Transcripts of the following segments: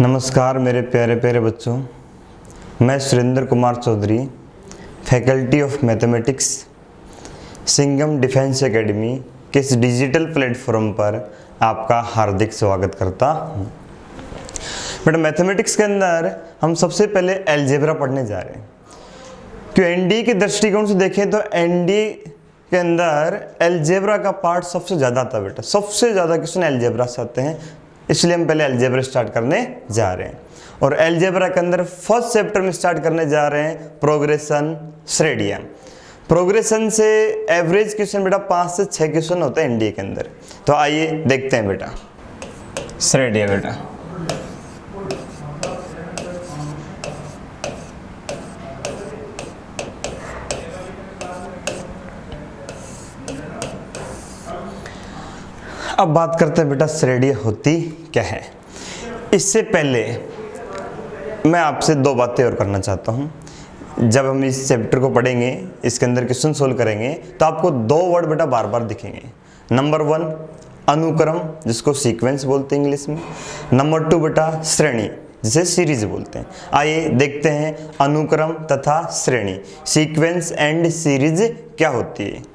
नमस्कार मेरे प्यारे प्यारे बच्चों, मैं Surendra Kumar Chaudhary, faculty of mathematics, Singham defence academy के इस डिजिटल प्लेटफॉर्म पर आपका हार्दिक स्वागत करता हूँ। बेटा मैथमेटिक्स के अंदर हम सबसे पहले अलजेब्रा पढ़ने जा रहे हैं। क्यों एनडीए के दृष्टिकोण से देखें तो एनडीए के अंदर अलजेब्रा का पार्ट सबसे ज़्यादा आता है। बेटा सबसे ज़्यादा क्वेश्चन अलजेब्रा से आते हैं, इसलिए हम पहले अलजेब्रा स्टार्ट करने जा रहे हैं। और अलजेब्रा के अंदर फर्स्ट चैप्टर में स्टार्ट करने जा रहे हैं प्रोग्रेशन श्रेणियाँ। प्रोग्रेशन से एवरेज क्वेश्चन बेटा 5 से 6 क्वेश्चन होते हैं एनडीए के अंदर। तो आइए देखते हैं बेटा श्रेणियाँ। बेटा अब बात करते हैं बेटा श्रेणियाँ होती क्या है। इससे पहले मैं आपसे दो बातें और करना चाहता हूँ। जब हम इस चैप्टर को पढ़ेंगे, इसके अंदर क्वेश्चन सोल्व करेंगे, तो आपको दो वर्ड बेटा बार बार दिखेंगे। नंबर 1 अनुक्रम, जिसको सीक्वेंस बोलते हैं इंग्लिश में। नंबर 2 बेटा श्रेणी, जिसे सीरीज बोलते हैं। आइए देखते हैं अनुक्रम तथा श्रेणी, सीक्वेंस एंड सीरीज क्या होती है।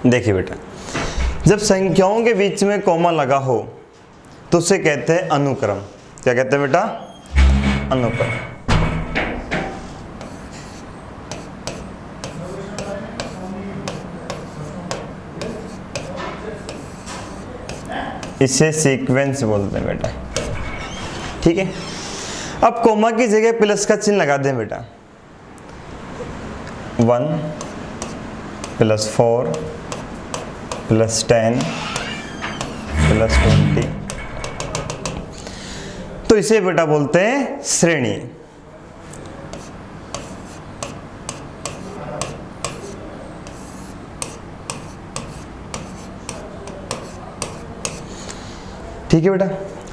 देखिए बेटा, जब संख्याओं के बीच में कॉमा लगा हो तो उसे कहते हैं अनुक्रम। क्या कहते हैं बेटा? अनुक्रम। इसे सीक्वेंस बोलते हैं बेटा। ठीक है, अब कॉमा की जगह प्लस का चिन्ह लगा दें बेटा। 1 + 4 + 10 + 20, तो इसे बेटा बोलते हैं श्रेणी। ठीक है बेटा,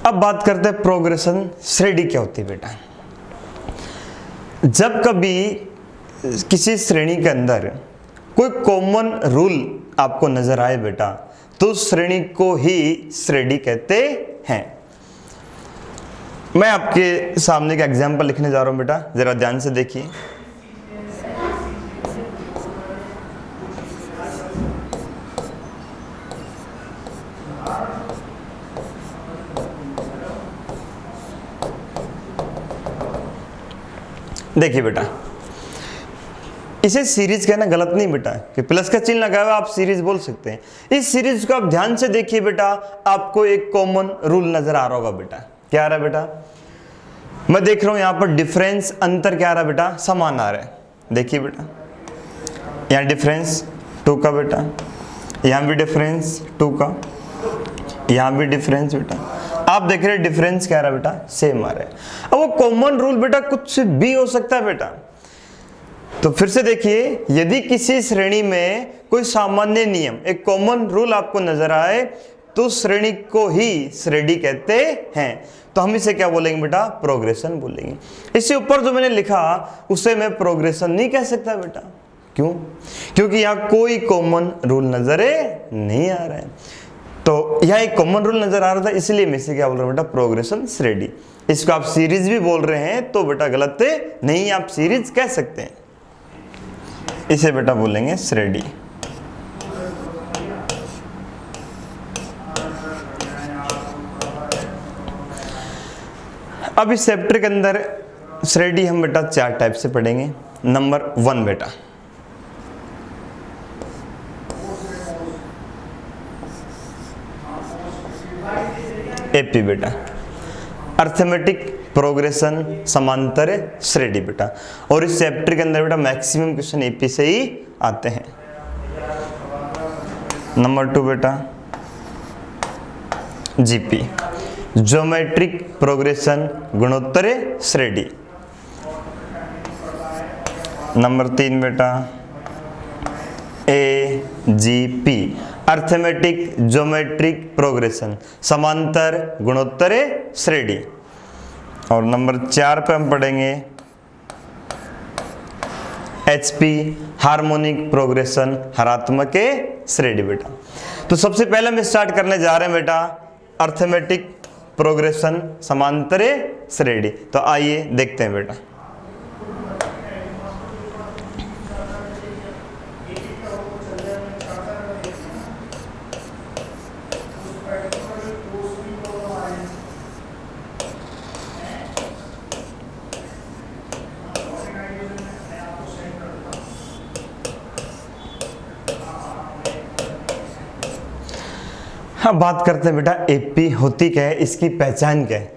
अब बात करते हैं प्रोग्रेशन श्रेणी क्या होती है बेटा। जब कभी किसी श्रेणी के अंदर कोई कॉमन रूल आपको नजर आए बेटा, तो श्रेणी को ही श्रेणी कहते हैं। मैं आपके सामने एक एग्जांपल लिखने जा रहा हूं बेटा, जरा ध्यान से देखिए। देखिए बेटा, इसे सीरीज कहना गलत नहीं बेटा, कि प्लस का चिन्ह लगा हुआ आप सीरीज बोल सकते हैं। इस सीरीज को आप ध्यान से देखिए बेटा, आपको एक कॉमन रूल नजर आ रहा होगा बेटा। क्या आ रहा है बेटा? मैं देख रहा हूं यहां पर डिफरेंस, अंतर क्या आ रहा है बेटा? समान आ रहा है। देखिए बेटा, यहां डिफरेंस 2 का बेटा, यहां भी डिफरेंस 2 का, यहां भी डिफरेंस बेटा। आप देख रहे हैं डिफरेंस क्या आ रहा है बेटा? सेम आ रहा है। अब वो कॉमन रूल बेटा कुछ भी हो सकता है बेटा। तो फिर से देखिए, यदि किसी श्रेणी में कोई सामान्य नियम, एक कॉमन रूल आपको नजर आए, तो श्रेणी को ही श्रेणी कहते हैं। तो हम इसे क्या बोलेंगे बेटा? प्रोग्रेशन बोलेंगे। इससे ऊपर जो मैंने लिखा उसे मैं प्रोग्रेशन नहीं कह सकता बेटा। क्यों? क्योंकि यहाँ कोई कॉमन रूल नजर नहीं आ रहा है। तो यहाँ एक कॉमन रूल नजर आ रहा था, इसलिए मैं इसे क्या बोल रहा हूँ बेटा? प्रोग्रेशन श्रेणी। इसको आप सीरीज भी बोल रहे हैं तो बेटा गलत नहीं, आप सीरीज कह सकते हैं। इसे बेटा बोलेंगे श्रेणी। अब इस चैप्टर के अंदर श्रेणी हम बेटा 4 टाइप से पढ़ेंगे। नंबर 1 बेटा एपी बेटा, अर्थमेटिक प्रोग्रेशन समांतर श्रेणी बेटा। और इस चैप्टर के अंदर बेटा मैक्सिमम क्वेश्चन एपी से ही आते हैं। नंबर 2 बेटा जीपी, ज्योमेट्रिक प्रोग्रेशन गुणोत्तर श्रेणी। नंबर 3 बेटा एजीपी, अर्थमेटिक ज्योमेट्रिक प्रोग्रेशन समांतर गुणोत्तर श्रेणी। और नंबर 4 पे हम पढ़ेंगे HP हार्मोनिक प्रोग्रेशन हरात्मक के श्रेणी बेटा। तो सबसे पहले हम स्टार्ट करने जा रहे हैं बेटा अर्थमेटिक प्रोग्रेशन समांतरे श्रेणी। तो आइए देखते हैं बेटा। अब बात करते हैं बेटा एपी होती क्या है, इसकी पहचान क्या है।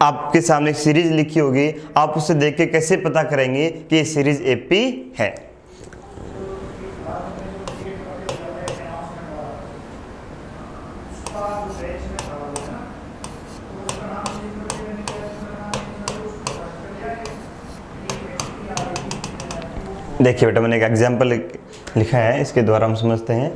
आपके सामने एक सीरीज लिखी होगी, आप उसे देख के कैसे पता करेंगे कि ये सीरीज एपी है। देखिए बेटा मैंने एक एग्जाम्पल लिखा है, इसके द्वारा हम समझते हैं।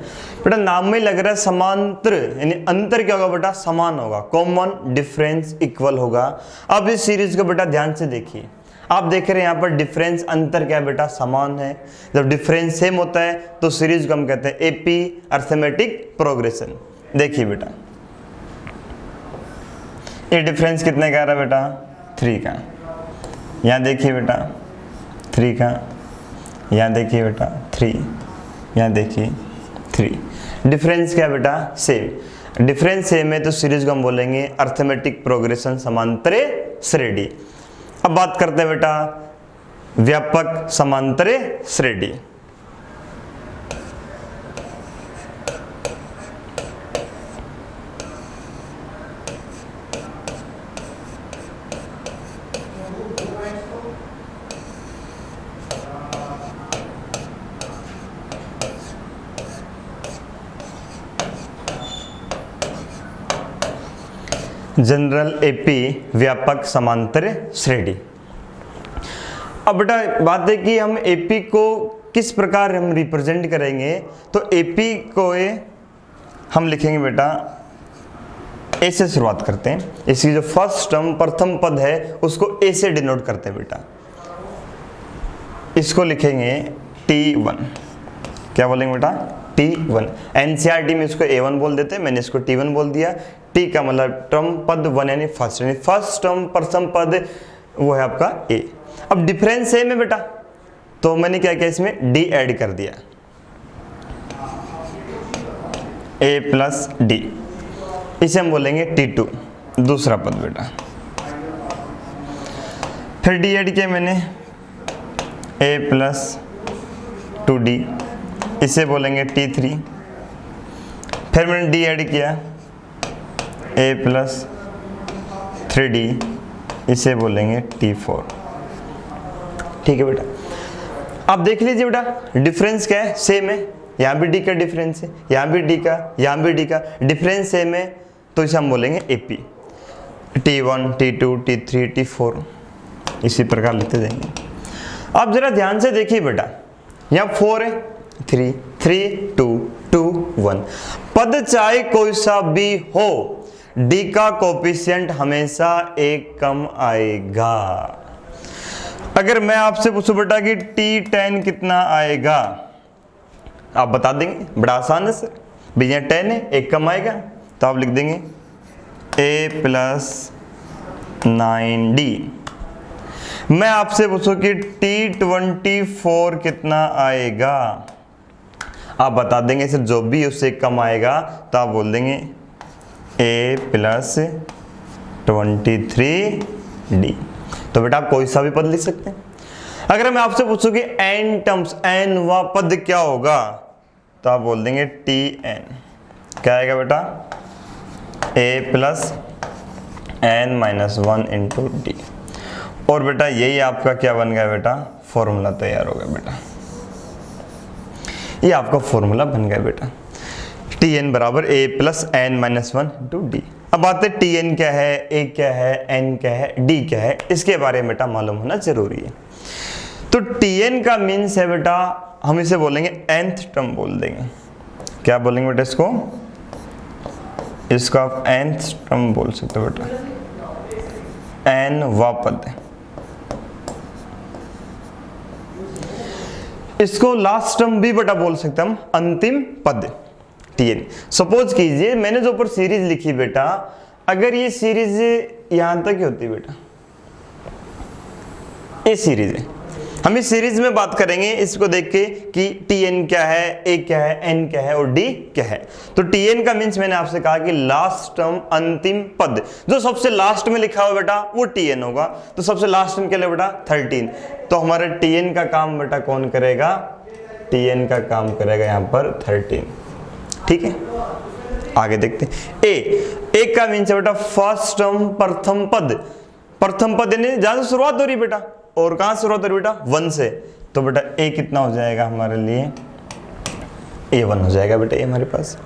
बेटा नाम में लग रहा है समांतर, यानी अंतर क्या होगा बेटा, समान होगा, कॉमन डिफरेंस इक्वल होगा। अब इस सीरीज को बेटा ध्यान से देखिए, आप देख रहे हैं यहाँ पर डिफरेंस अंतर क्या है बेटा, समान है। जब डिफरेंस सेम होता है तो सीरीज को हम कहते हैं एपी अर्थमेटिक प्रोग्रेशन। देखिए बेटा ये डिफरेंस कितने का आ रहा है बेटा, 3 का। यहाँ देखिए बेटा 3 का, यहाँ देखिए बेटा 3, यहाँ देखिए 3। डिफरेंस क्या है बेटा, सेम। डिफरेंस सेम है तो सीरीज को हम बोलेंगे अर्थमेटिक प्रोग्रेशन समांतरे श्रेणी। अब बात करते हैं बेटा व्यापक समांतरे श्रेणी। जनरल एपी व्यापक समांतर श्रेणी। अब बेटा बात है कि हम एपी को किस प्रकार हम रिप्रेजेंट करेंगे। तो एपी को हम लिखेंगे बेटा ए से शुरुआत करते हैं। इसकी जो फर्स्ट टर्म प्रथम पद है उसको ए से डिनोट करते हैं बेटा। इसको लिखेंगे T1। क्या बोलेंगे बेटा, T1। एनसीईआरटी में इसको A1 बोल देते हैं, मैंने इसको T1 बोल दिया। टी का मतलब टर्म पद 1 यानी फर्स्ट टर्म प्रथम पद वो है आपका ए। अब डिफरेंस सेम है बेटा, तो मैंने क्या किया इसमें डी ऐड कर दिया, ए प्लस डी। इसे हम बोलेंगे T2 दूसरा पद बेटा। फिर डी ऐड किया मैंने, ए प्लस 2D, इसे बोलेंगे T3। फिर मैंने डी ऐड किया, ए प्लस 3D, इसे बोलेंगे T4। ठीक है बेटा। अब देख लीजिए बेटा डिफरेंस क्या है, सेम है। यहाँ भी डी का डिफरेंस है, यहाँ भी डी का, यहाँ भी डी का, डिफरेंस सेम है तो इसे हम बोलेंगे AP. T1, T2, T3, T4 इसी प्रकार लिखते जाएंगे। अब जरा ध्यान से देखिए बेटा, यहाँ 4 है, 3, 3, 2, 2, 1। पद चाहे कोई सा भी हो, डी का कोफिशिएंट हमेशा एक कम आएगा। अगर मैं आपसे पूछूं बेटा कि T10 कितना आएगा, आप बता देंगे, बड़ा आसान है सर। भैया 10 है, एक कम आएगा, तो आप लिख देंगे A प्लस 9D। मैं आपसे पूछूं कि T24 कितना आएगा, आप बता देंगे सर जो भी उससे कम आएगा, तो आप बोल देंगे A प्लस 23D। तो बेटा आप कोई सा भी पद लिख सकते हैं। अगर मैं आपसे पूछूं कि n टर्म्स, n वा पद क्या होगा, तो आप बोल देंगे Tn। क्या आएगा बेटा, A plus n-1 into D. और बेटा यही आपका क्या बन गया बेटा, फॉर्मूला तैयार हो गया बेटा। ये आपका फॉर्मूला बन गया बेटा, Tn बराबर A plus n-1 into D. अब आते हैं Tn क्या है, A क्या है, n क्या है, D क्या है, इसके बारे में बेटा मालूम होना जरूरी है। तो Tn का मीन्स है बेटा, हम इसे बोलेंगे nth टर्म बोल देंगे। क्या बोलेंगे बेटा इसको, इसको आप nth टर्म बोल सकते हो बेटा। n वा पद। इसको लास्ट टर्म भी बेटा बोल सकते हैं हम, अंतिम पद tn। सपोज कीजिए मैंने जो ऊपर सीरीज लिखी बेटा, अगर ये सीरीज यहां तक ही होती बेटा, ये सीरीज है, हम इस सीरीज में बात करेंगे इसको देख के कि tn क्या है, a क्या है, n क्या है और d क्या है। तो tn का मीन्स मैंने आपसे कहा कि लास्ट टर्म, अंतिम पद, जो सबसे लास्ट में लिखा हुआ बेटा वो tn होगा। तो सबसे लास्ट में क्या है बेटा 13। तो हमारे tn का काम बेटा कौन करेगा, tn का काम करेगा यहाँ पर 13। ठीक है, आगे देखते हैं। ए का मीन्स है बेटा फर्स्ट टर्म, प्रथम पद। प्रथम पद यानी जहां से शुरुआत हो रही है बेटा, और कहां से शुरुआत हो रही है बेटा 1 से। तो बेटा ए कितना हो जाएगा हमारे लिए, A1 हो जाएगा बेटा ये हमारे पास।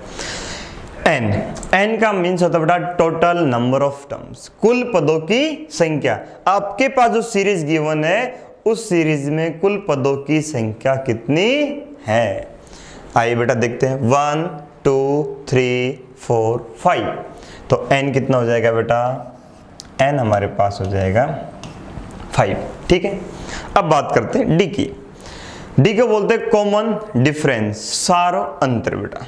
n का मीन्स होता है बेटा टोटल नंबर ऑफ टर्म्स, कुल पदों की संख्या। आपके पास जो सीरीज गिवन है उस सीरीज में कुल पदों की संख्या कितनी है। आइए बेटा देखते हैं, 1 2 3 4 5। तो n कितना हो जाएगा बेटा, n हमारे पास हो जाएगा 5। ठीक है, अब बात करते हैं d की। d को बोलते हैं कॉमन डिफरेंस, सारो अंतर बेटा।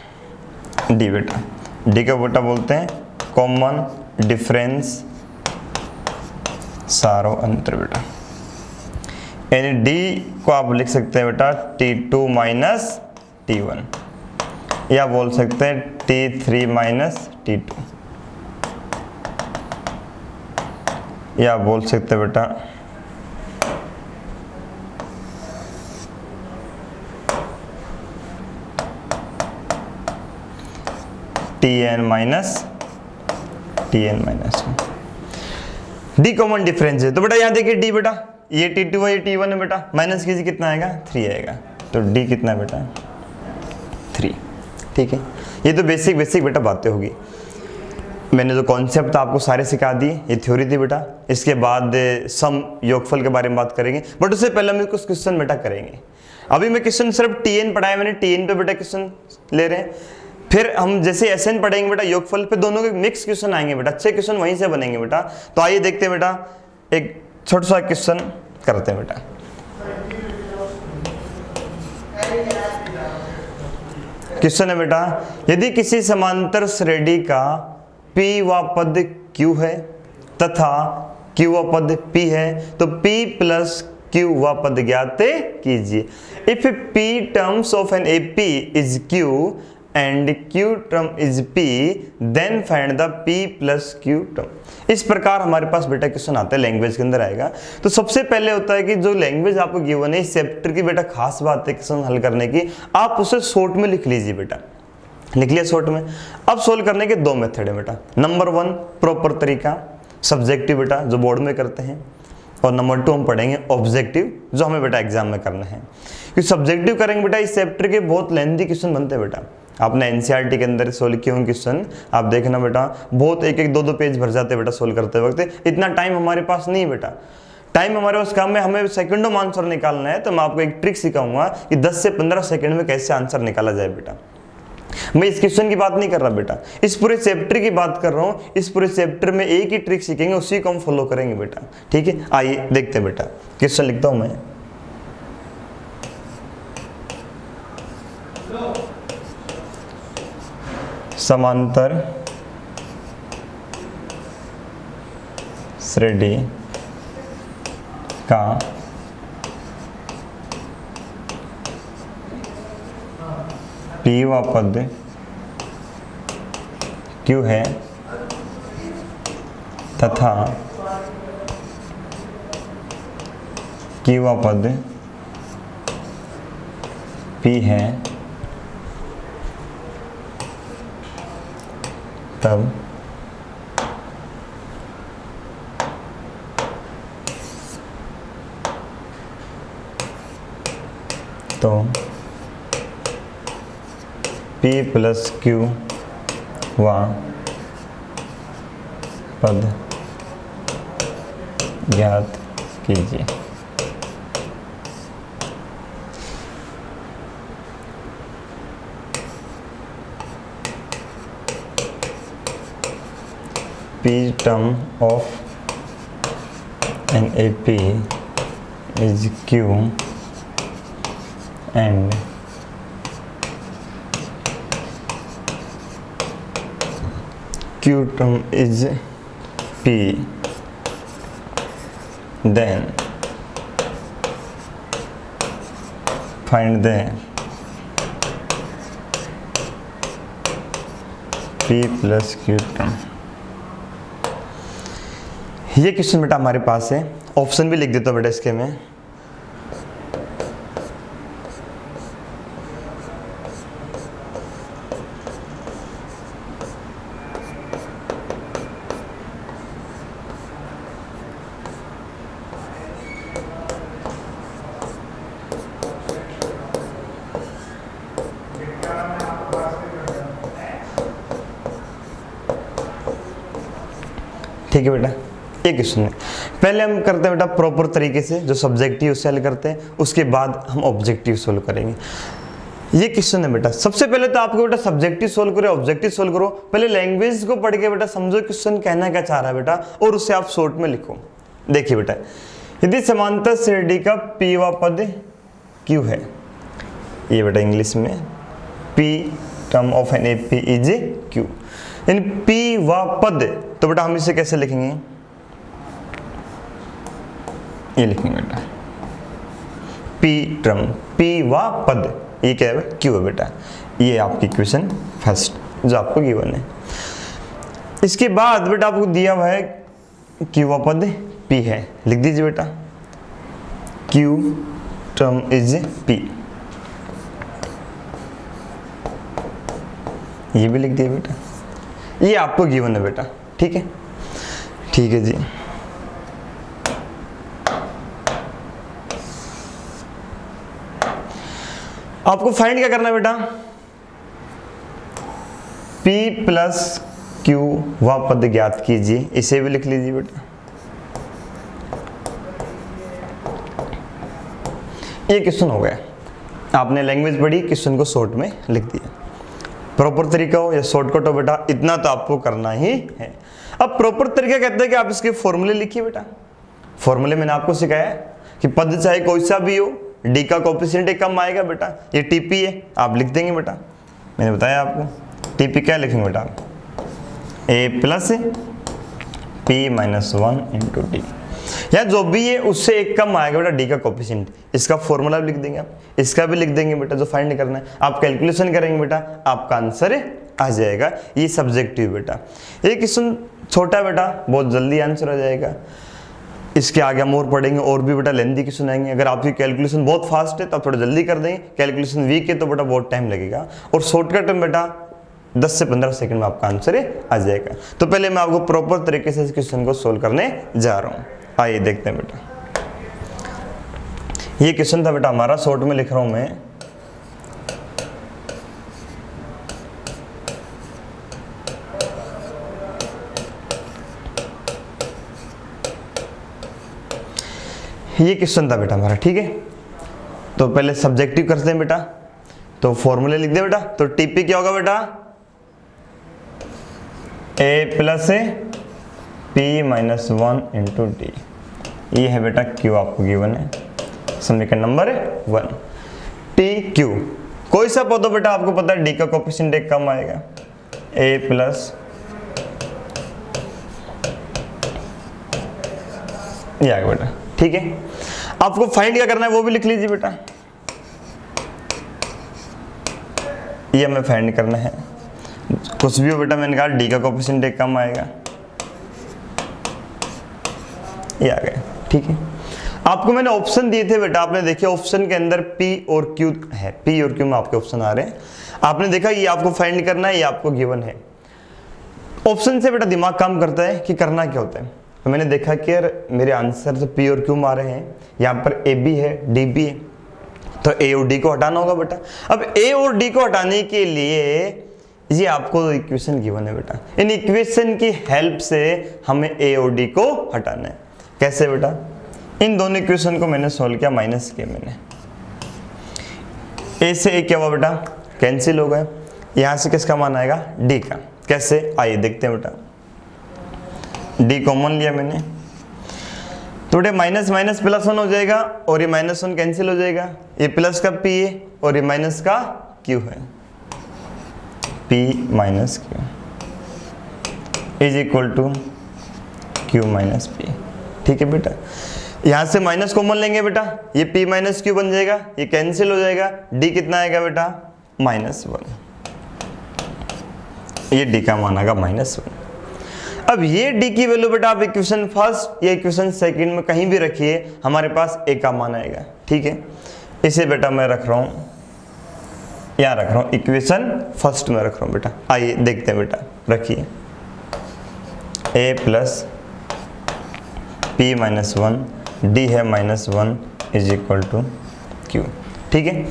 d बेटा, d को बेटा बोलते हैं कॉमन डिफरेंस, सारो अंतर बेटा। यानी d को आप लिख सकते हैं बेटा t2 माइनस t1, या बोल सकते हैं t3 माइनस t2, या बोल सकते हैं बेटा tn minus D common difference है। तो बेटा यहां देखिए d बेटा, ये t2 है, ये t1 है बेटा, माइनस कीजिए कितना आएगा 3 आएगा। तो d कितना है बेटा 3। ठीक है, ये तो बेसिक बेटा बातें होगी। मैंने जो कॉन्सेप्ट आपको सारे सिखा दिए, ये थ्योरी थी बेटा। इसके बाद सम योगफल के बारे में बात करेंगे, बट उससे पहले हम कुछ क्वेश्चन बेटा करेंगे। अभी मैं क्वेश्चन सिर्फ tn पढ़ाया मैंने, tn पे बेटा क्वेश्चन ले रहे हैं। फिर हम जैसे SN पढ़ेंगे बेटा योगफल पे, दोनों के मिक्स क्वेश्चन आएंगे बेटा, अच्छे क्वेश्चन वहीं से बनेंगे बेटा। तो आइए देखते हैं बेटा, एक छोटा सा क्वेश्चन करते हैं बेटा। क्वेश्चन है बेटा, यदि किसी समांतर श्रेणी का P व पद Q है तथा Q व पद P है, तो P प्लस Q व पद ज्ञात कीजिए। If P terms of an AP is Q and Q term is P, then find the P plus Q term। इस प्रकार हमारे पास बेटा क्वेश्चन आता है, लैंग्वेज के अंदर आएगा। तो सबसे पहले होता है कि जो लैंग्वेज आपको गिवन है, इस चैप्टर की बेटा खास बात है क्वेश्चन हल करने की, आप उसे शॉर्ट में लिख लीजिए बेटा। लिख लिया शॉर्ट में। अब सोल्व करने के 2 मेथड है बेटा। नंबर 1 प्रॉपर तरीका, सब्जेक्टिव बेटा जो बोर्ड में करते हैं, और नंबर 2 हम पढ़ेंगे ऑब्जेक्टिव, जो हमें बेटा एग्जाम में करना है। क्योंकि सब्जेक्टिव करेंगे बेटा, इस चैप्टर के बहुत लेंथी क्वेश्चन बनते हैं बेटा। आपने NCERT के अंदर सोल्व किए होंगे क्वेश्चन, आप देखना बेटा, बहुत 1-1 2-2 पेज भर जाते हैं बेटा सोल्व करते वक्त। इतना टाइम हमारे पास नहीं है बेटा, टाइम हमारे पास काम में, हमें सेकंडों में आंसर निकालना है। तो मैं आपको एक ट्रिक सिखाऊंगा कि 10 से 15 सेकंड में कैसे आंसर निकाला जाए बेटा। मैं इस क्वेश्चन की बात नहीं कर रहा बेटा, इस पूरे चैप्टर की बात कर रहा हूँ। इस पूरे चैप्टर में एक ही ट्रिक सीखेंगे, उसी को हम फॉलो करेंगे बेटा। ठीक है, आइए देखते हैं बेटा। क्वेश्चन लिखता हूं मैं, समांतर श्रेणी का P व पद Q है तथा Q व पद P है, तब तो P प्लस Q व पद ज्ञात कीजिए। P term of and AP is Q and Q term is P, then find the P plus Q term। ये क्वेश्चन बेटा हमारे पास है, ऑप्शन भी लिख देता हूँ बेटा इसके में। ठीक है बेटा, एक क्वेश्चन है। पहले हम करते हैं बेटा प्रॉपर तरीके से, जो सब्जेक्टिव उससे हल करते हैं, उसके बाद हम ऑब्जेक्टिव सोल्व करेंगे। ये क्वेश्चन है बेटा, सबसे पहले तो आपको बेटा सब्जेक्टिव सोल्व करो, ऑब्जेक्टिव सोल्व करो। पहले लैंग्वेज को पढ़ के बेटा समझो क्वेश्चन कहना क्या चाह रहा है बेटा, और उससे आप शॉर्ट में लिखो। देखिए बेटा, यदि समांतर श्रेणी का P वा पद Q है, ये बेटा इंग्लिश में P term of an AP is Q, इन P व पद, तो बेटा हम इसे कैसे लिखेंगे, ये लिखेंगे बेटा P टर्म P व पद, ये क्या है Q है बेटा। ये आपकी इक्वेशन फर्स्ट जो आपको गिवन है। इसके बाद बेटा आपको दिया हुआ है Q व पद P है, लिख दीजिए बेटा Q टर्म इज P, ये भी लिख दिया बेटा। ये आपको गिवन है बेटा, ठीक है, ठीक है जी। आपको फाइंड क्या करना है बेटा, P प्लस Q व पद ज्ञात कीजिए, इसे भी लिख लीजिए बेटा। ये क्वेश्चन हो गया, आपने लैंग्वेज पढ़ी, क्वेश्चन को शॉर्ट में लिख दिया। प्रॉपर तरीका हो या शॉर्टकट हो बेटा, इतना तो आपको करना ही है। अब प्रॉपर तरीका कहते हैं कि आप इसके फॉर्मूले लिखिए बेटा। फॉर्मूले मैंने आपको सिखाया कि पद चाहे कोई सा भी हो, डी का कोएफिशिएंट एक कम आएगा बेटा, ये टीपी है, आप लिख देंगे बेटा। मैंने बताया आपको टीपी क्या लिखेंगे बेटा, A plus P minus 1 into D, या जो भी है उससे एक कम आएगा बेटा डी का कोएफिशिएंट। इसका फॉर्मूला भी लिख देंगे आप, इसका भी लिख देंगे बेटा, जो फाइंड करना है आप कैलकुलेशन करेंगे बेटा, आपका आंसर आ जाएगा। ये सब्जेक्टिव बेटा, ये क्वेश्चन छोटा बेटा, बहुत जल्दी आंसर आ जाएगा। इसके आगे हम और पढ़ेंगे, और भी बेटा लेंथी क्वेश्चन आएंगे। अगर आपकी कैलकुलेशन बहुत फास्ट है तो आप थोड़ा जल्दी कर देंगे, कैलकुलेशन वीक है तो बेटा बहुत टाइम लगेगा। और शॉर्टकट में बेटा 10 से 15 सेकंड में आपका आंसर आ जाएगा। तो पहले मैं आपको प्रॉपर तरीके से इस क्वेश्चन को सोल्व करने जा रहा हूँ, आइए देखते हैं बेटा। ये क्वेश्चन था बेटा हमारा, शॉर्ट में लिख रहा हूं मैं। ये क्वेश्चन था बेटा हमारा, ठीक है। तो पहले सब्जेक्टिव करते हैं बेटा, तो फॉर्मूले लिख दे बेटा। तो टीपी क्या होगा बेटा, A plus P minus 1 into D, ये है बेटा Q आपको गिवन है, समीकरण नंबर 1। टी क्यू कोई सा पद हो बेटा, आपको पता है डी का कोएफिशिएंट एक कम आएगा, A प्लस, ये आएगा बेटा, ठीक है। आपको फाइंड क्या करना है वो भी लिख लीजिए बेटा, ये हमें फाइंड करना है। कुछ भी हो बेटा, मैंने कहा डी का कोएफिशिएंट एक कम आएगा, ये आ गया, ठीक है। आपको मैंने ऑप्शन दिए थे बेटा, आपने देखिए ऑप्शन के अंदर P और Q है, P और Q में आपके ऑप्शन आ रहे हैं। आपने देखा ये आपको फाइंड करना है, ये आपको गिवन है। ऑप्शन से बेटा दिमाग काम करता है कि करना क्या होता है। तो मैंने देखा कि यार मेरे आंसर तो P और Q में आ रहे हैं, यहाँ पर AB है, DB है, तो A और D को हटाना होगा बेटा। अब A और D को हटाने के लिए ये आपको इक्वेशन गिवन है बेटा, इन इक्वेशन की हेल्प से हमें A और D को हटाना है। कैसे बेटा, इन दोनों इक्वेशन को मैंने सॉल्व किया, माइनस किया मैंने, A से A क्या हुआ बेटा, कैंसिल हो गए, यहाँ से किसका मान आएगा, D का। कैसे, आइए देखते हैं बेटा। D कॉमन लिया मैंने, तो बेटे माइनस माइनस प्लस 1 हो जाएगा और ये -1 कैंसिल हो जाएगा, ये प्लस का p है और ये माइनस का q है, p minus q is equal to q minus p। ठीक है बेटा, यहां से माइनस कॉमन लेंगे बेटा, ये p माइनस q बन जाएगा, ये कैंसिल हो जाएगा, d कितना आएगा बेटा -1, ये d का मान आएगा -1। अब ये d की वैल्यू बेटा आप इक्वेशन फर्स्ट या इक्वेशन सेकंड में कहीं भी रखिए, हमारे पास a का मान आएगा। ठीक है, इसे बेटा मैं रख रहा हूं, यहाँ रख रहा हूं, इक्वेशन फर्स्ट में रख रहा हूं बेटा। आइए देखते हैं बेटा, रखिए a plus p minus 1 d है -1 इज इक्वल टू q। ठीक है,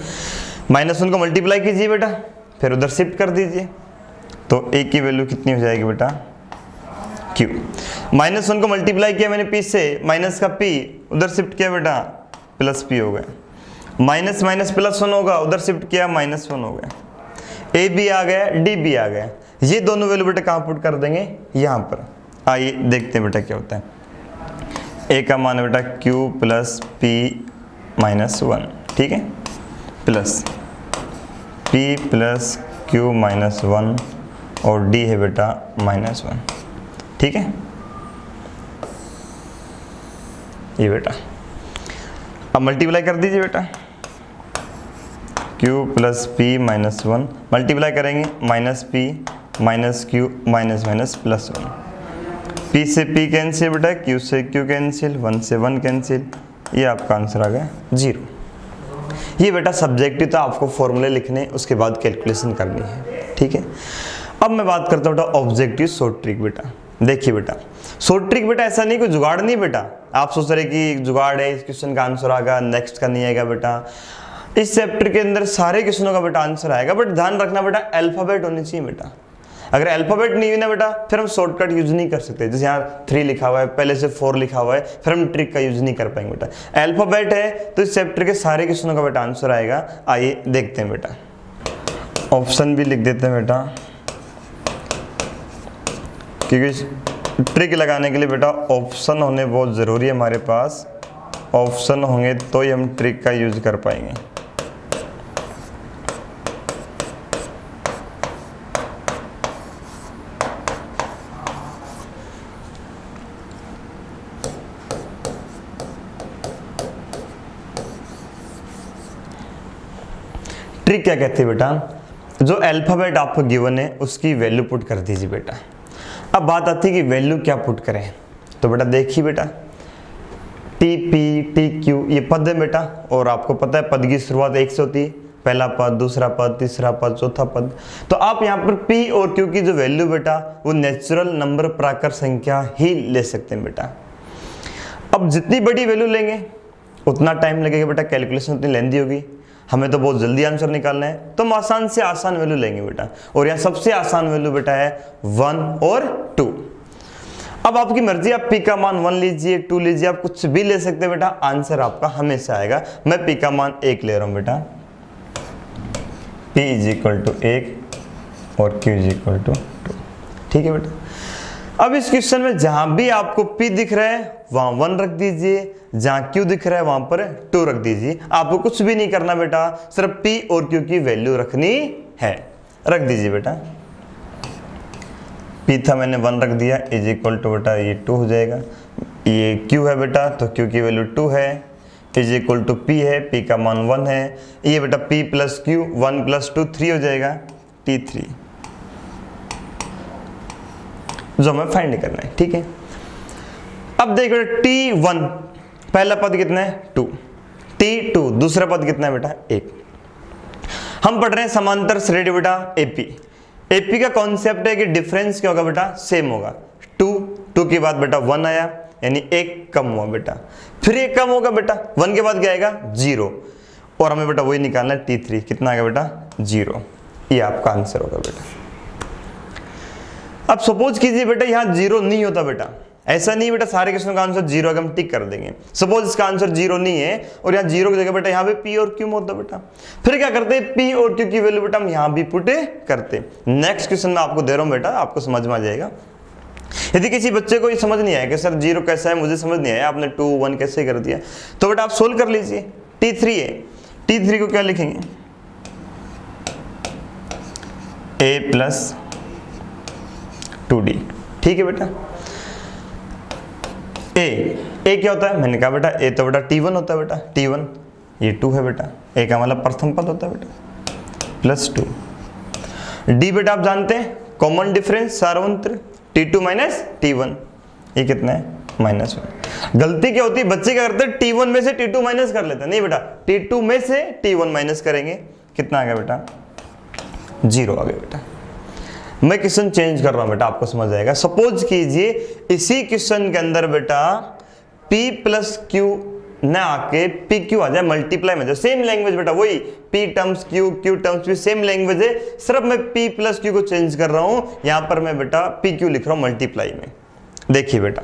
-1 को मल्टीप्लाई कीजिए बेटा, फिर उधर शिफ्ट कर दीजिए, तो a की वैल्यू कितनी हो जाएगी बेटा q। -1 को मल्टीप्लाई किया मैंने p से, माइनस का p उधर शिफ्ट किया बेटा, प्लस p हो गया, माइनस माइनस प्लस 1 होगा, उधर शिफ्ट किया -1 हो गया, a भी आ गया, d भी आ गया। ये दोनों वैल्यू बेटा कहाँ पुट कर देंगे, यहाँ पर। आइए देखते हैं बेटा क्या होता है। a का मान है बेटा q प्लस p माइनस 1, ठीक है, plus p plus q minus 1 और d है बेटा -1। ठीक है, ये बेटा अब मल्टीप्लाई कर दीजिए बेटा, q plus p minus 1 multiply करेंगे, minus p minus q minus minus plus 1, p से p कैंसिल बेटा, q से q कैंसिल, 1 से 1 कैंसिल, ये आपका आंसर आ गया 0। ये बेटा सब्जेक्टिव था, आपको फॉर्मूले लिखने उसके बाद कैलकुलेशन करनी है। ठीक है, अब मैं बात करता हूँ बेटा ऑब्जेक्टिव शॉर्ट ट्रिक। बेटा देखिए बेटा, शॉर्ट ट्रिक बेटा ऐसा नहीं कोई जुगाड़ नहीं बेटा, आप सोच रहे कि जुगाड़ है, इस क्वेश्चन का आंसर आएगा, नेक्स्ट का नहीं आएगा बेटा। इस चैप्टर के अंदर सारे क्वेश्चनों का बेटा आंसर आएगा, बट ध्यान रखना बेटा अल्फाबेट होनी चाहिए बेटा। अगर अल्फाबेट नहीं हुई ना बेटा, फिर हम शॉर्टकट यूज नहीं कर सकते। जैसे यहाँ 3 लिखा हुआ है, पहले से 4 लिखा हुआ है, फिर हम ट्रिक का यूज नहीं कर पाएंगे बेटा। अल्फाबेट है तो इस चैप्टर के सारे क्वेश्चनों का बेटा आंसर आएगा। आइए देखते हैं बेटा, ऑप्शन भी लिख देते हैं बेटा, क्योंकि ट्रिक लगाने के लिए बेटा ऑप्शन होने बहुत ज़रूरी है हमारे पास। ऑप्शन होंगे तो ही हम ट्रिक का यूज कर पाएंगे। ट्रिक क्या कहते हैं बेटा, जो अल्फाबेट आपको गिवन है उसकी वैल्यू पुट कर दीजिए बेटा। अब बात आती है कि वैल्यू क्या पुट करें, तो बेटा देखिए बेटा, टी पी टी क्यू ये पद है बेटा, और आपको पता है पद की शुरुआत 1 से होती है, पहला पद, दूसरा पद, तीसरा पद, चौथा पद। तो आप यहाँ पर पी और क्यू की जो वैल्यू बेटा वो नेचुरल नंबर प्राकृत संख्या ही ले सकते हैं बेटा। अब जितनी बड़ी वैल्यू लेंगे उतना टाइम लगेगा बेटा, कैलकुलेशन उतनी लेंदी होगी, हमें तो बहुत जल्दी आंसर निकालना है, तो हम आसान से आसान वैल्यू लेंगे बेटा। और यहाँ सबसे आसान वैल्यू बेटा है 1 और 2। अब आपकी मर्जी, आप p का मान 1 लीजिए, 2 लीजिए, आप कुछ भी ले सकते हैं बेटा, आंसर आपका हमेशा आएगा। मैं p का मान 1 ले रहा हूं बेटा, p इज इक्वल टू 1 और q इज इक्वल टू 2। ठीक है बेटा, अब इस क्वेश्चन में जहां भी आपको p दिख रहा है वहां 1 रख दीजिए, जहां q दिख रहा है वहां पर 2 रख दीजिए। आपको कुछ भी नहीं करना बेटा, सिर्फ p और q की वैल्यू रखनी है। रख दीजिए बेटा, p था मैंने 1 रख दिया, इज इक्वल टू बेटा ये 2 हो जाएगा, ये q है बेटा तो q की वैल्यू 2 है, इज इक्वल टू p है, p का मान 1 है, ये बेटा p प्लस q 1 प्लस 2 3 हो जाएगा, t3 जो हमें फाइंड करना है। ठीक है, अब देखो t1 पहला पद कितना है 2, t2 दूसरा पद कितना है बेटा 1। हम पढ़ रहे हैं समांतर श्रेणी बेटा एपी का कॉन्सेप्ट है कि डिफरेंस क्या होगा बेटा, सेम होगा। 2 के बाद बेटा 1 आया, यानी 1 कम हुआ बेटा, फिर 1 कम होगा बेटा, 1 के बाद क्या आएगा 0, और हमें बेटा वही निकालना है t3 कितना आएगा बेटा 0। ये आपका आंसर होगा बेटा। अब सपोज कीजिए बेटा यहाँ 0 नहीं होता बेटा, ऐसा नहीं बेटा सारे क्वेश्चन का आंसर 0 है, हम टिक कर देंगे। सपोज इसका आंसर 0 नहीं है और यहाँ 0 की जगह बेटा यहाँ पे p और q होता बेटा, फिर क्या करते हैं p और q की वैल्यू बेटा हम यहाँ भी पुट करते। नेक्स्ट क्वेश्चन में आपको दे रहा हूँ बेटा, आपको समझ में आ जाएगा। यदि किसी बच्चे को ये समझ नहीं आया कि सर 0 कैसा है, मुझे समझ नहीं आया, आपने 2 1 कैसे कर दिया, तो बेटा आप सोल्व कर लीजिए। T3 है, T3 को क्या लिखेंगे, a प्लस 2d। ठीक है बेटा, a क्या होता है, मैंने कहा बेटा a तो बेटा T1 होता है बेटा, T1 ये 2 है बेटा, a का मतलब प्रथम पद होता है बेटा, प्लस 2। d बेटा आप जानते हैं common difference सार्वत्र, T2 minus T1, ये कितना है, -1। गलती क्या होती है, बच्चे क्या करते हैं, T1 में से T2 माइनस कर लेते हैं, नहीं बेटा T2 में से T1 माइनस करेंगे, कितना आ गया बेटा, 0 आ गया बेटा। मैं क्वेश्चन चेंज कर रहा हूं बेटा, आपको समझ आएगा। सपोज कीजिए इसी क्वेश्चन के अंदर बेटा P प्लस Q न आके PQ आ जाए, मल्टीप्लाई में जाए, सेम लैंग्वेज बेटा, वही P टर्म्स Q टर्म्स भी सेम लैंग्वेज है, सिर्फ मैं P प्लस Q को चेंज कर रहा हूं, यहां पर मैं बेटा PQ लिख रहा हूं मल्टीप्लाई में। देखिए बेटा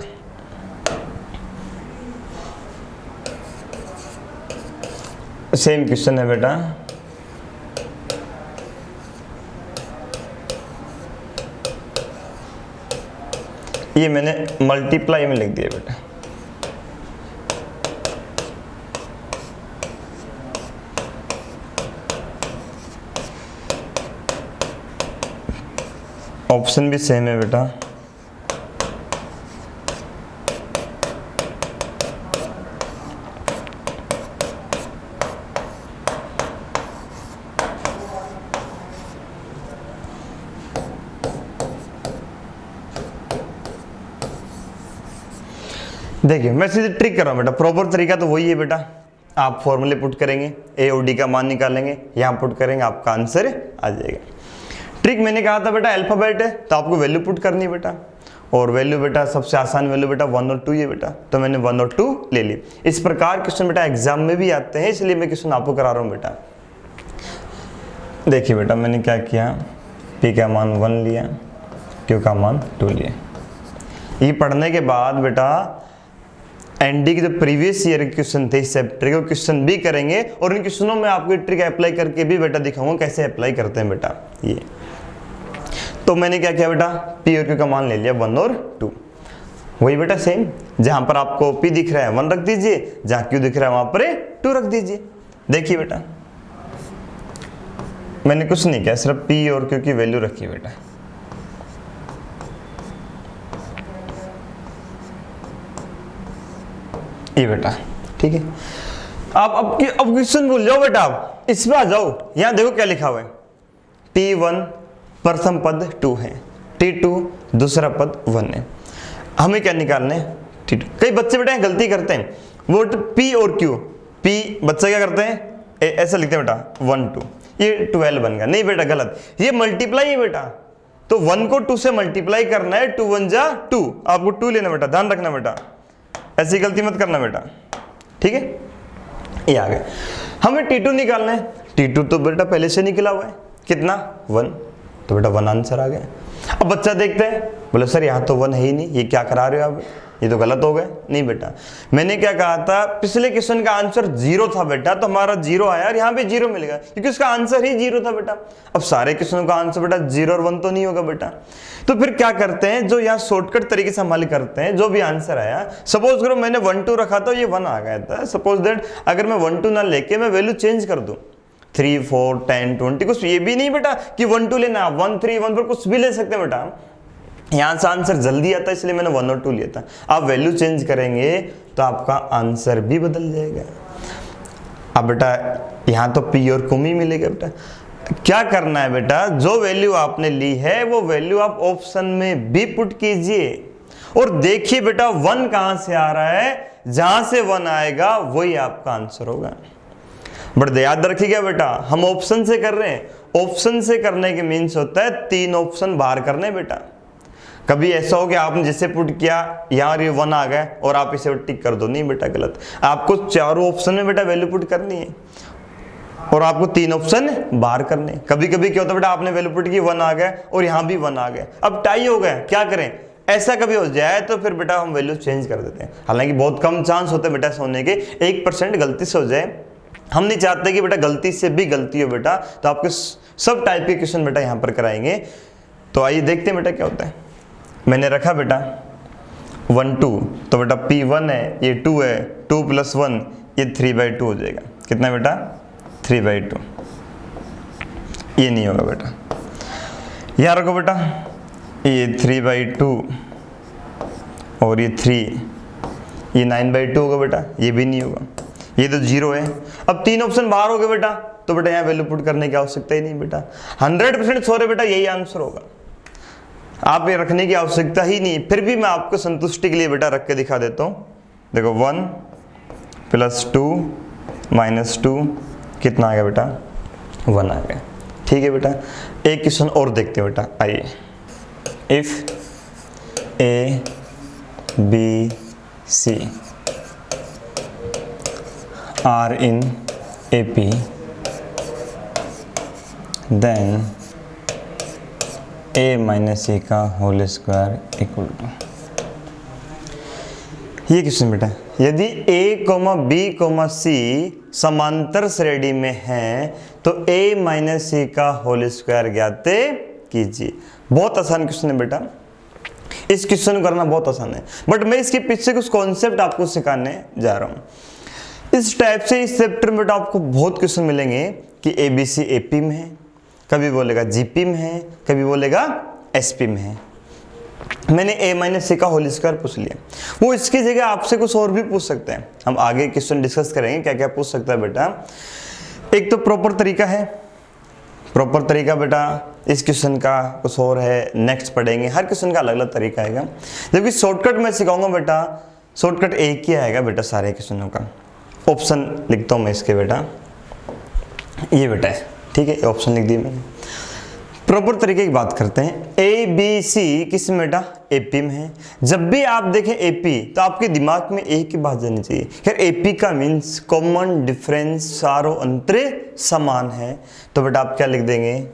सेम क्वेश्चन है बेटा, ये मैंने मल्टीप्लाई में लिख दिया बेटा। ऑप्शन भी सेम है बेटा, देखिए मैं सीधे ट्रिक कर रहा हूं बेटा, प्रॉपर तरीका तो वही है बेटा, आप फॉर्मूले पुट करेंगे, ए और डी का मान निकालेंगे, यहां पुट करेंगे, आपका आंसर आ जाएगा। ट्रिक मैंने कहा था बेटा अल्फाबेट है तो आपको वैल्यू पुट करनी है बेटा, और वैल्यू बेटा सबसे आसान वैल्यू बेटा 1 और 2 है बेटा, तो मैंने 1 और 2 ले ली। इस प्रकार क्वेश्चन बेटा एग्जाम में भी आते हैं, इसलिए मैं क्वेश्चन आपको करा रहा हूं बेटा। देखिए बेटा मैंने क्या किया, P का मान 1 लिया, Q का मान 2 लिया। ये पढ़ने के बाद बेटा एनडी के जो प्रीवियस ईयर के क्वेश्चन थे इस चैप्टर के क्वेश्चन भी करेंगे, और इन क्वेश्चनों में आपको ट्रिक अप्लाई करके भी बेटा दिखाऊंगा कैसे अप्लाई करते हैं बेटा। ये तो मैंने क्या किया बेटा, P और Q का मान ले लिया 1 और 2, वही बेटा सेम, जहां पर आपको P दिख रहा है 1 रख दीजिए, जहां Q दिख रहा है वहां पर 2 रख दीजिए। देखिए बेटा मैंने कुछ नहीं किया, सिर्फ P और Q की वैल्यू रखी बेटा। ये बेटा ठीक है, आप अब क्वेश्चन भूल जाओ बेटा, आप इस पे आ जाओ, यहां देखो क्या लिखा हुआ है, T1 प्रथम पद 2 है, T2 दूसरा पद 1 है, हमें क्या निकालना है, T2। कई बच्चे बेटा गलती करते हैं, वो P और Q, P बच्चे क्या करते हैं ऐसा लिखते हैं बेटा 1 2, ये 12 बन गया, नहीं बेटा गलत, ये मल्टीप्लाई है बेटा, तो 1 को 2 से मल्टीप्लाई करना है, 2 1 जा 2, आपको 2 लेना बेटा, ध्यान रखना बेटा, ऐसी गलती मत करना बेटा, ठीक है। ये आ गया, हमें T2 निकालना है, T2 तो बेटा पहले से निकला हुआ है, कितना 1, तो बेटा 1 आंसर आ गया। अब बच्चा देखते हैं, बोले सर यहाँ तो 1 है ही नहीं, ये क्या करा रहे हो आप, ये तो गलत हो गए। नहीं बेटा, मैंने क्या कहा था, पिछले क्वेश्चन का आंसर 0 था बेटा, तो हमारा 0 आया और यहाँ पे 0 मिलेगा, क्योंकि उसका आंसर ही 0 था बेटा। अब सारे क्वेश्चनों का आंसर बेटा 0 और 1 तो नहीं होगा बेटा, तो फिर क्या करते हैं, जो यहाँ शॉर्टकट तरीके से हल करते हैं, जो भी आंसर आया, सपोज करो मैंने 1 2 रखा था, ये 1 आ गया था, सपोज दैट अगर मैं 1 2 ना लेके मैं वैल्यू चेंज कर दूं 3 4 10 20, कुछ ये भी नहीं बेटा कि 1 2 लेना, 1 3 1 4 कुछ भी ले सकते हैं बेटा, यहां से आंसर जल्दी आता है इसलिए मैंने 1 और 2 लिया था। आप वैल्यू चेंज करेंगे तो आपका आंसर भी बदल जाएगा। अब बेटा यहां तो P और Q ही मिलेगा बेटा, क्या करना है बेटा, जो वैल्यू आपने ली है वो वैल्यू आप ऑप्शन में भी पुट कीजिए, और देखिए बेटा 1 कहां से आ रहा है, जहां से 1 आएगा वही आपका आंसर होगा। बट याद रखिएगा बेटा, हम ऑप्शन से कर रहे हैं, ऑप्शन से करने के मीन्स होता है 3 ऑप्शन बाहर करने बेटा। कभी ऐसा हो कि आपने जिसे पुट किया यहाँ ये 1 आ गया और आप इसे टिक कर दो, नहीं बेटा गलत, आपको चारों ऑप्शन में बेटा वैल्यू पुट करनी है और आपको 3 ऑप्शन बाहर करने। कभी कभी क्या होता है बेटा, आपने वैल्यू पुट की 1 आ गया और यहाँ भी 1 आ गया, अब टाई हो गया, क्या करें, ऐसा कभी हो जाए तो फिर बेटा हम वैल्यू चेंज कर देते हैं। हालांकि बहुत कम चांस होते हैं बेटा सोने के, 1% गलती से हो जाए, हम नहीं चाहते कि बेटा गलती से भी गलती हो बेटा, तो आपके सब टाइप के क्वेश्चन बेटा यहाँ पर कराएंगे। तो आइए देखते हैं बेटा क्या होता है। मैंने रखा बेटा 1 2, तो बेटा P1 है, ये 2 है, 2 + 1 ये 3/2 हो जाएगा। कितना बेटा 3/2। ये नहीं होगा बेटा, याद रखो बेटा ये 3/2 और ये 3, ये 9/2 होगा बेटा, ये भी नहीं होगा, ये तो 0 है। अब 3 ऑप्शन बाहर हो गए बेटा, तो बेटा यहाँ वैल्यू पुट करने की आवश्यकता ही नहीं बेटा। 100% श्योर है बेटा यही आंसर होगा, आप ये रखने की आवश्यकता ही नहीं। फिर भी मैं आपको संतुष्टि के लिए बेटा रख के दिखा देता हूँ। देखो 1 + 2 - 2 कितना आ गया बेटा 1 आ गया। ठीक है बेटा, एक क्वेश्चन और देखते हैं बेटा, आइए। If A B C are in AP then A - C का होल स्क्वायर इक्वल टू, ये क्वेश्चन बेटा, यदि A, B, C समांतर श्रेणी में है तो A - C का होल स्क्वायर ज्ञात कीजिए। बहुत आसान क्वेश्चन है बेटा, इस क्वेश्चन को करना बहुत आसान है, बट मैं इसके पीछे कुछ कॉन्सेप्ट आपको सिखाने जा रहा हूँ। इस टाइप से इस चैप्टर में बेटा आपको बहुत क्वेश्चन मिलेंगे कि ABC AP में है, कभी बोलेगा GP में है, कभी बोलेगा SP में है। मैंने A - C का होल स्क्वायर पूछ लिया, वो इसकी जगह आपसे कुछ और भी पूछ सकते हैं। हम आगे क्वेश्चन डिस्कस करेंगे क्या क्या पूछ सकता है बेटा। एक तो प्रॉपर तरीका है, प्रॉपर तरीका बेटा इस क्वेश्चन का कुछ और है, नेक्स्ट पढ़ेंगे, हर क्वेश्चन का अलग अलग तरीका आएगा। जबकि शॉर्टकट मैं सिखाऊंगा बेटा, शॉर्टकट एक ही आएगा बेटा सारे क्वेश्चनों का। ऑप्शन लिखता हूँ मैं इसके बेटा, ये बेटा है, ठीक है, ऑप्शन लिख दिए मैंने। प्रॉपर तरीके की बात करते हैं। ABC किस में बेटा AP में है। जब भी आप देखें AP तो आपके दिमाग में एक ही बात जानी चाहिए, खैर AP का मीन्स कॉमन डिफरेंस, सारों अंतरे समान है। तो बेटा आप क्या लिख देंगे,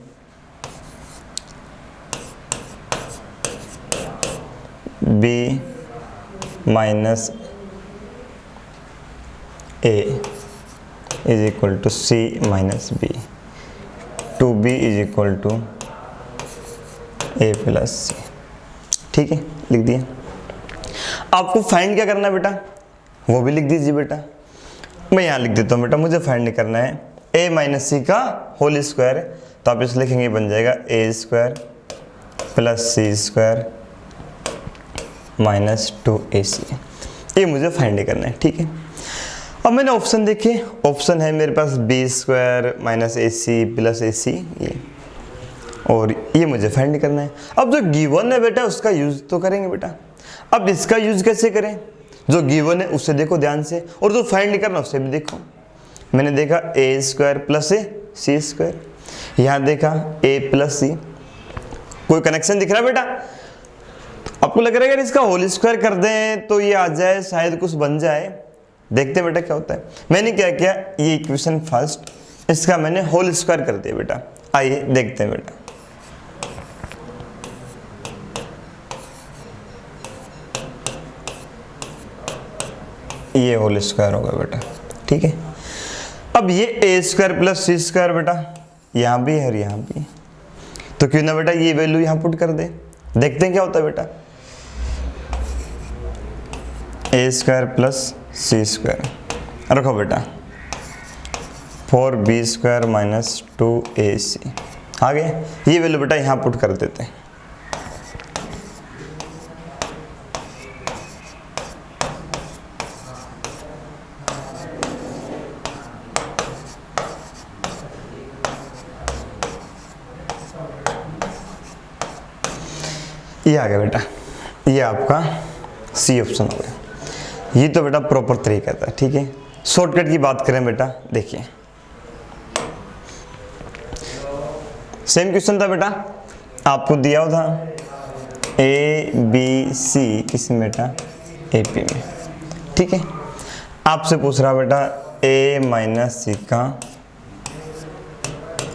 B - A = C - B, 2B = A + C। ठीक है, लिख दिया। आपको फाइंड क्या करना है बेटा, वो भी लिख दीजिए बेटा। मैं यहाँ लिख देता हूँ बेटा, मुझे फाइंड नहीं करना है A - C का होल स्क्वायर, तो आप इसे लिखेंगे, बन जाएगा A² + C² - 2AC। ये मुझे फाइंड करना है, ठीक है। अब मैंने ऑप्शन देखे, ऑप्शन है मेरे पास B² - AC + AC, ये, और ये मुझे फाइंड करना है। अब जो गिवन है बेटा उसका यूज तो करेंगे बेटा। अब इसका यूज कैसे करें, जो गिवन है उससे देखो ध्यान से, और जो फाइंड करना उससे भी देखो। मैंने देखा A² + C², यहाँ देखा A + C, कोई कनेक्शन दिख रहा है बेटा? आपको लग रहा है यार इसका होल स्क्वायर कर दें तो ये आ जाए, शायद कुछ बन जाए। देखते हैं बेटा क्या होता है। मैंने क्या किया, ये इक्वेशन फर्स्ट, इसका मैंने होल स्क्वायर कर दिया बेटा। आइए देखते हैं बेटा। ये होल स्क्वायर होगा बेटा, ठीक है। अब ये A² + C² बेटा यहाँ भी है और यहाँ भी, तो क्यों ना बेटा ये वैल्यू यहाँ पुट कर दे, देखते हैं क्या होता है बेटा। A² + C² रखो बेटा, 4B² - 2AC आ गए। ये वैल्यू बेटा यहाँ पुट कर देते हैं। ये आ गया बेटा, ये आपका C ऑप्शन हो गया। ये तो बेटा प्रॉपर तरीका था, ठीक है। शॉर्टकट की बात करें बेटा, देखिए सेम क्वेश्चन था बेटा, आपको दिया हुआ था ABC किस में बेटा AP में, ठीक है। आपसे पूछ रहा बेटा A - C का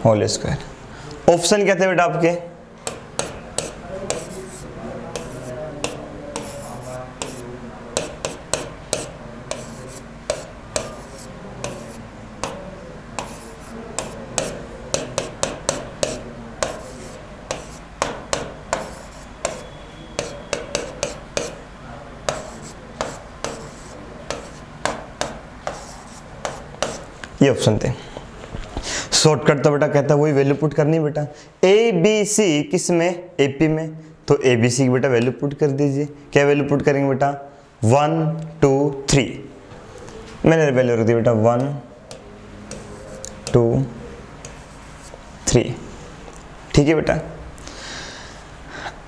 होल स्क्वायर। ऑप्शन क्या थे बेटा आपके, ये ऑप्शन थे। शॉर्टकट तो बेटा कहता है वही वैल्यू पुट करनी बेटा। ए बी सी किस में, एपी में, तो ए बी सी की बेटा वैल्यू पुट कर दीजिए। क्या वैल्यू पुट करेंगे बेटा, 1 2 3, मैंने वैल्यू रख दी बेटा 1 2 3, ठीक है बेटा।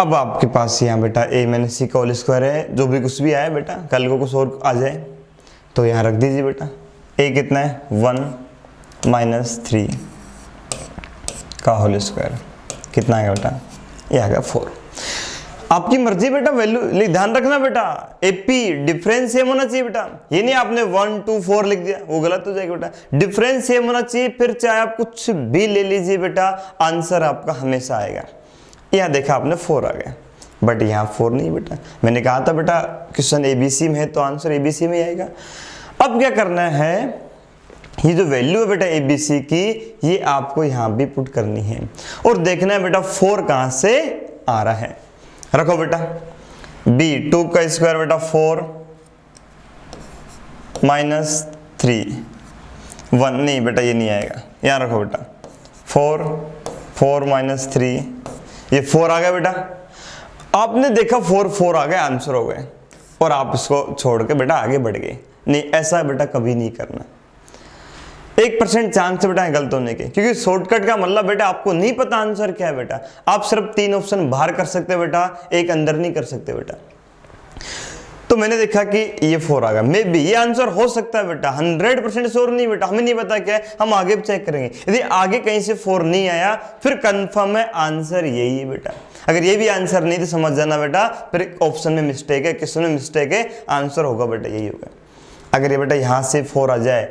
अब आपके पास यहाँ बेटा ए माइनस सी का होल स्क्वायर है, जो भी कुछ भी आया बेटा, कल को कुछ और आ जाए तो यहाँ रख दीजिए बेटा। ए कितना है, 1 माइनस 3 का होल स्क्वायर, कितना आएगा बेटा, ये आएगा 4। आपकी मर्जी बेटा, वैल्यू ध्यान रखना बेटा, एपी डिफरेंस सेम होना चाहिए बेटा। ये नहीं आपने 1 2 4 लिख दिया, वो गलत हो जाएगा बेटा। डिफरेंस सेम होना चाहिए, फिर चाहे आप कुछ भी ले लीजिए बेटा, आंसर आपका हमेशा आएगा। यहाँ देखा आपने 4 आ गया, बट यहाँ 4 नहीं बेटा। मैंने कहा था बेटा क्वेश्चन एबीसी में है तो आंसर एबीसी में ही आएगा। अब क्या करना है, ये जो वैल्यू है बेटा एबीसी की, ये आपको यहाँ भी पुट करनी है और देखना है बेटा 4 कहाँ से आ रहा है। रखो बेटा, बी 2 का स्क्वायर बेटा 4 माइनस 3 1, नहीं बेटा ये नहीं आएगा। यहाँ रखो बेटा 4 माइनस 3, ये 4 आ गया बेटा। आपने देखा 4 आ गए, आंसर हो गए, और आप इसको छोड़ के बेटा आगे बढ़ गए। नहीं, ऐसा बेटा कभी नहीं करना। 1% चांस है बेटा गलत होने के, क्योंकि शॉर्टकट का मतलब बेटा आपको नहीं पता आंसर क्या है बेटा। आप सिर्फ 3 ऑप्शन बाहर कर सकते हैं बेटा, एक अंदर नहीं कर सकते बेटा। तो मैंने देखा कि ये 4 आ गया, मे बी ये आंसर हो सकता है बेटा, 100% श्योर नहीं बेटा, हमें नहीं पता क्या है, हम आगे भी चेक करेंगे। यदि आगे कहीं से 4 नहीं आया, फिर कंफर्म है आंसर यही है बेटा। अगर ये भी आंसर नहीं तो समझ जाना बेटा, फिर ऑप्शन में मिस्टेक है, क्वेश्चन में मिस्टेक है, आंसर होगा बेटा यही होगा। अगर ये बेटा यहाँ से 4 आ जाए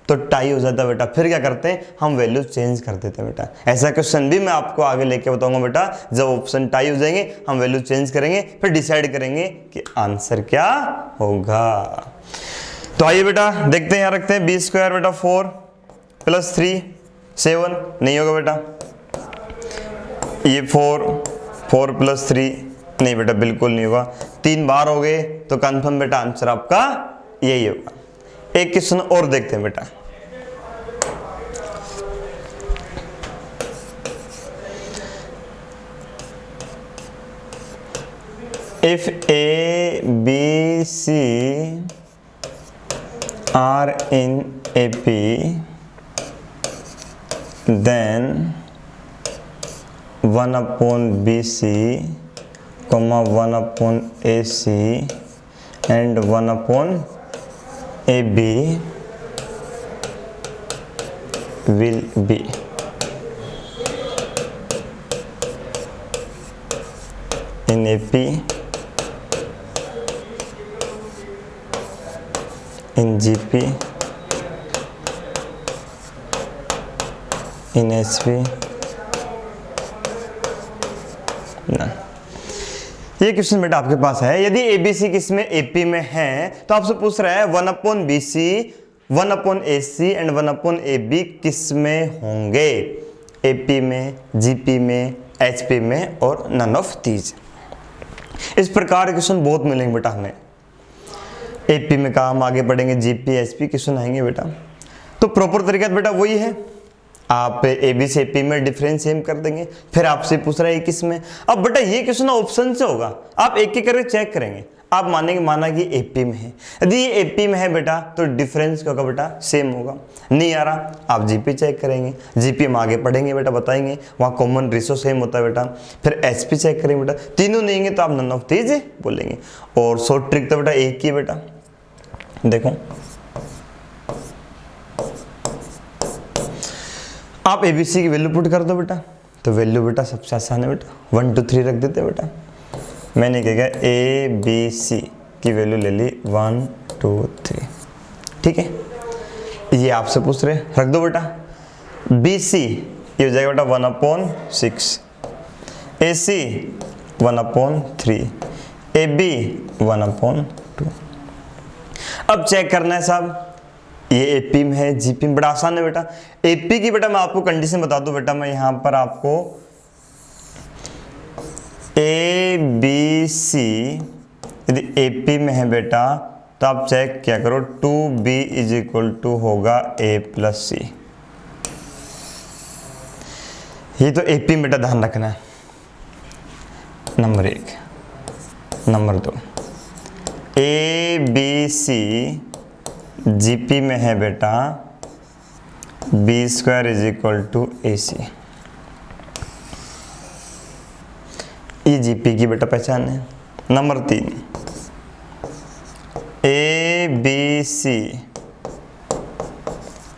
तो टाई हो जाता है बेटा, फिर क्या करते हैं, हम वैल्यू चेंज कर देते हैं बेटा। ऐसा क्वेश्चन भी मैं आपको आगे लेके बताऊंगा बेटा। जब ऑप्शन टाई हो जाएंगे हम वैल्यू चेंज करेंगे, फिर डिसाइड करेंगे कि आंसर क्या होगा। तो आइए बेटा देखते हैं, यहाँ रखते हैं बी स्क्वायर बेटा 4 प्लस 3 7, नहीं होगा बेटा। ये 4 प्लस 3, नहीं बेटा बिल्कुल नहीं होगा। 3 बार हो गए तो कंफर्म बेटा आंसर आपका यही होगा। एक क्वेश्चन और देखते हैं बेटा। If A, B, C are in AP, then 1 upon BC, 1 upon AC and 1 upon AB will be in AP, in GP, in HP, ना। ये क्वेश्चन बेटा आपके पास है। यदि एबीसी किसमें, एपी में है, तो आपसे पूछ रहा है 1 upon BC, 1 upon AC and 1 upon AB किस में होंगे, एपी में, जीपी में, एचपी में और नन ऑफ दीज। इस प्रकार क्वेश्चन बहुत मिलेंगे बेटा हमें। एपी में कहा हम आगे बढ़ेंगे, जीपी एचपी क्वेश्चन आएंगे बेटा। तो प्रॉपर तरीका बेटा वही है, आप ए बी से एपी में डिफरेंस सेम कर देंगे, फिर आपसे पूछ रहा है किस में। अब बेटा ये क्वेश्चन ऑप्शन से होगा, आप एक एक करके चेक करेंगे। आप माना कि एपी में है, यदि ये एपी में है बेटा तो डिफरेंस क्या होगा बेटा, सेम होगा। नहीं आ रहा आप जीपी चेक करेंगे, जीपी हम आगे पढ़ेंगे बेटा, बताएंगे वहाँ कॉमन रेशो सेम होता है बेटा। फिर एचपी चेक करेंगे बेटा, तीनों नहीं है तो आप नन ऑफ दीज बोलेंगे। और शॉर्ट ट्रिक तो बेटा एक ही बेटा, देखो आप एबीसी की वैल्यू पुट कर दो बेटा, तो वैल्यू बेटा सबसे आसान है बेटा, 1 2 3 रख देते बेटा। मैंने क्या किया, ए बी सी की वैल्यू ले ली 1 2 3, ठीक है। ये आपसे पूछ रहे, रख दो बेटा। बी सी ये हो जाएगा बेटा 1/6, ए सी 1/3, ए बी 1/2। अब चेक करना है साहब, ये एपी में है, जीपी में, बड़ा आसान है बेटा। एपी की बेटा मैं आपको कंडीशन बता दूं बेटा, मैं यहां पर आपको ए बी सी यदि एपी में है बेटा तो तो आप चेक क्या करो, 2b इज इक्वल टू होगा a प्लस सी। ये तो AP बेटा ध्यान रखना है, नंबर 1। नंबर 2, ABC GP में है बेटा B² is equal to AC। ये GP की बेटा पहचान है। नंबर 3, ABC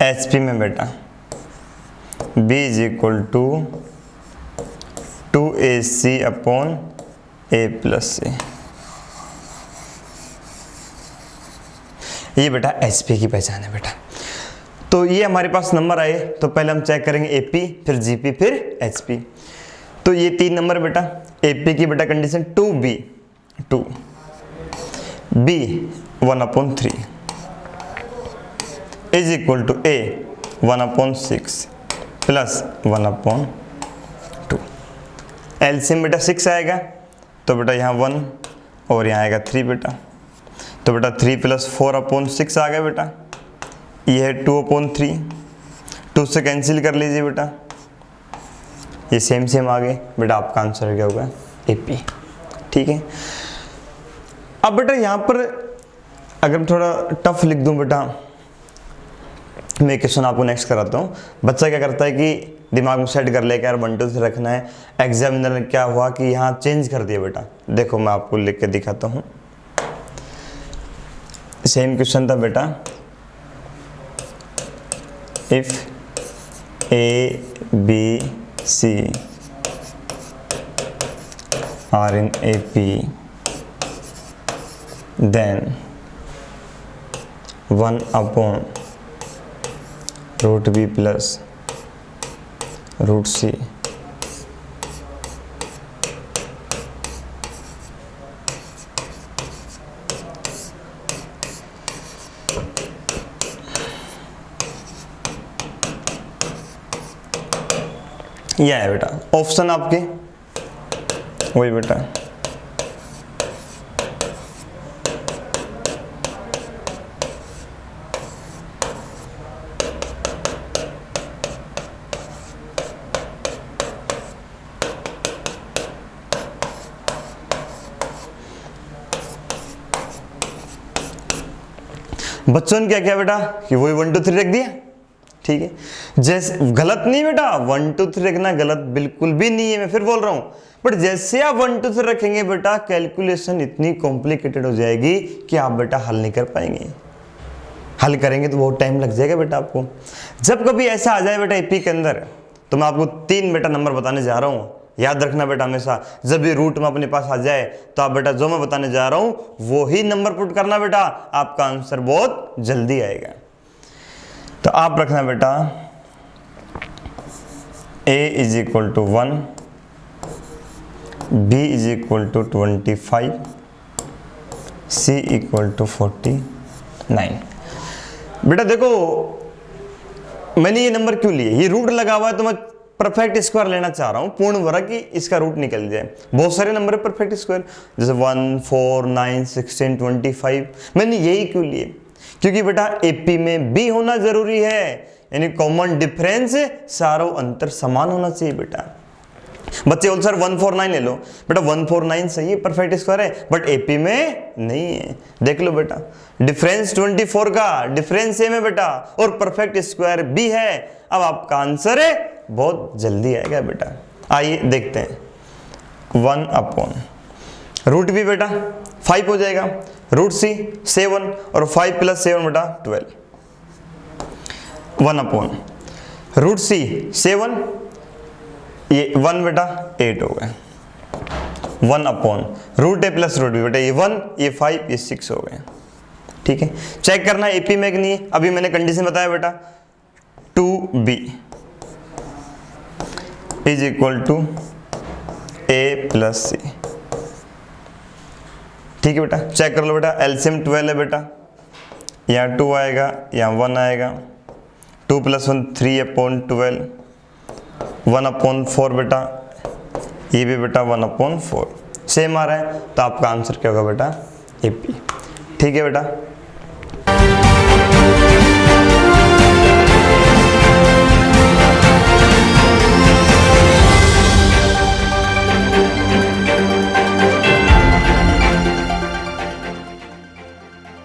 HP में बेटा B is equal to 2AC upon A plus C. ये बेटा HP की पहचान है बेटा। तो ये हमारे पास नंबर आए, तो पहले हम चेक करेंगे AP, फिर GP, फिर HP। तो ये 3 नंबर बेटा। AP की बेटा condition 2B 2, B 1/3 is equal to A 1/6 plus 1/2। LCM बेटा 6 आएगा, तो बेटा यहाँ 1 और यहाँ आएगा 3 बेटा। तो बेटा 3 + 4/6 आ गया बेटा। ये है 2/3, 2 से कैंसिल कर लीजिए बेटा, ये सेम आ गए बेटा। आपका आंसर क्या होगा, AP। ठीक है। अब बेटा यहाँ पर अगर थोड़ा टफ लिख दूँ बेटा, मैं क्वेश्चन आपको नेक्स्ट कराता हूँ। बच्चा क्या करता है कि दिमाग में सेट कर लेकर 1 2 3 रखना है। एग्जामिनर ने क्या हुआ कि यहाँ चेंज कर दिया बेटा। देखो मैं आपको लिख के दिखाता हूँ। सेम क्वेश्चन था बेटा, if A B C are in AP then 1/√B plus √C ये है बेटा ऑप्शन आपके, वही बेटा। बच्चों ने क्या किया बेटा कि वही 1 2 3 रख दिया। ठीक है, जैसे गलत नहीं बेटा, 1 2 3 रखना गलत बिल्कुल भी नहीं है, मैं फिर बोल रहा हूं। बट जैसे आप 1 2 3 रखेंगे बेटा, कैलकुलेशन इतनी कॉम्प्लिकेटेड हो जाएगी कि आप बेटा हल नहीं कर पाएंगे। हल करेंगे तो बहुत टाइम लग जाएगा बेटा आपको। जब कभी ऐसा आ जाए बेटा एपी के अंदर, तो मैं आपको 3 बेटा नंबर बताने जा रहा हूं। याद रखना बेटा हमेशा, जब ये रूट में अपने पास आ जाए तो आप बेटा जो मैं बताने जा रहा हूं वो ही नंबर पुट करना बेटा, आपका आंसर बहुत जल्दी आएगा। तो आप रखना बेटा A is equal to 1, B is equal to 25, C equal to 49। बेटा देखो मैंने ये नंबर क्यों लिए, ये रूट लगा हुआ है तो मैं परफेक्ट स्क्वायर लेना चाह रहा हूं, पूर्ण वर्ग की इसका रूट निकल जाए। बहुत सारे नंबर है परफेक्ट स्क्वायर, जैसे 1 4 9 16 25। मैंने यही क्यों लिए, क्योंकि बेटा एपी में बी होना जरूरी है, यानी कॉमन डिफरेंस, सारों अंतर समान होना चाहिए बेटा। बच्चे बोल सर 149 ले लो, बेटा 149 सही है, परफेक्ट स्क्वायर है, बट एपी में नहीं है। देख लो बेटा डिफरेंस 24 का डिफरेंस सेम है बेटा, और परफेक्ट स्क्वायर बी है। अब आपका आंसर है बहुत जल्दी आएगा बेटा। आइए देखते हैं, 1 रूट बी बेटा 5 हो जाएगा, रूट सी 7 और 5 + 7 बेटा 12, 1 रूट सी 7, ये 1 बेटा 8 हो गए, 1 रूट ए प्लस रूट बी बेटा, ये 1 ये 5 ये 6 हो गए। ठीक है, चेक करना एपी में कि नहीं। अभी मैंने कंडीशन बताया बेटा 2b is equal to a plus C. ठीक है बेटा, चेक कर लो बेटा, एलसीएम 12 है बेटा, यहाँ 2 आएगा यहाँ 1 आएगा, 2 + 1 3/12, 1/4 बेटा, ये भी बेटा 1/4 सेम आ रहा है, तो आपका आंसर क्या होगा बेटा एपी। ठीक है बेटा।